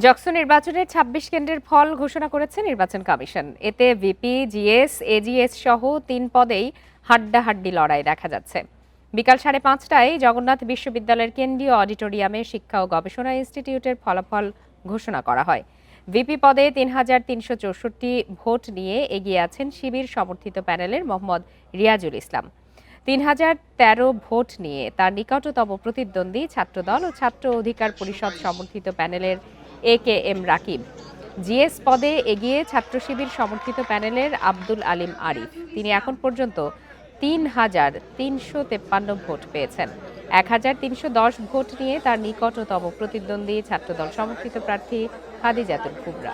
জাকসু নির্বাচনের ২৬ কেন্দ্রের ফল ঘোষণা করেছে নির্বাচন কমিশন। এতে ভিপি, জিএস, এজিএস সহ ৩ পদেই হাড্ডাহাড্ডি লড়াই দেখা যাচ্ছে। বিকাল ৫:৩০টায় জগন্নাথ বিশ্ববিদ্যালয়ের কেন্দ্রীয় অডিটোরিয়ামে শিক্ষা ও গবেষণা ইনস্টিটিউটের ফলাফল ঘোষণা করা হয়। ভিপি পদে ৩,৩৬৪ ভোট নিয়ে এগিয়ে আছেন শিবির সমর্থিত প্যানেলের মোহাম্মদ রিয়াজুল ইসলাম। ৩,০১৩ ভোট নিয়ে তার নিকটতম প্রতিদ্বন্দ্বী ছাত্রদল ও ছাত্র অধিকার পরিষদ সমর্থিত প্যানেলের একেএম রাকিব। জিএস পদে এগিয়ে ছাত্র শিবির সমর্থিত প্যানেলের আব্দুল আলিম আরিফ। তিনি এখন পর্যন্ত ৩,৩৫৩ ভোট পেয়েছেন। ১,৩১০ ভোট নিয়ে তার নিকটতম প্রতিদ্বন্দ্বী ছাত্রদল সমর্থিত প্রার্থী খাদিজাতুল কুবরা।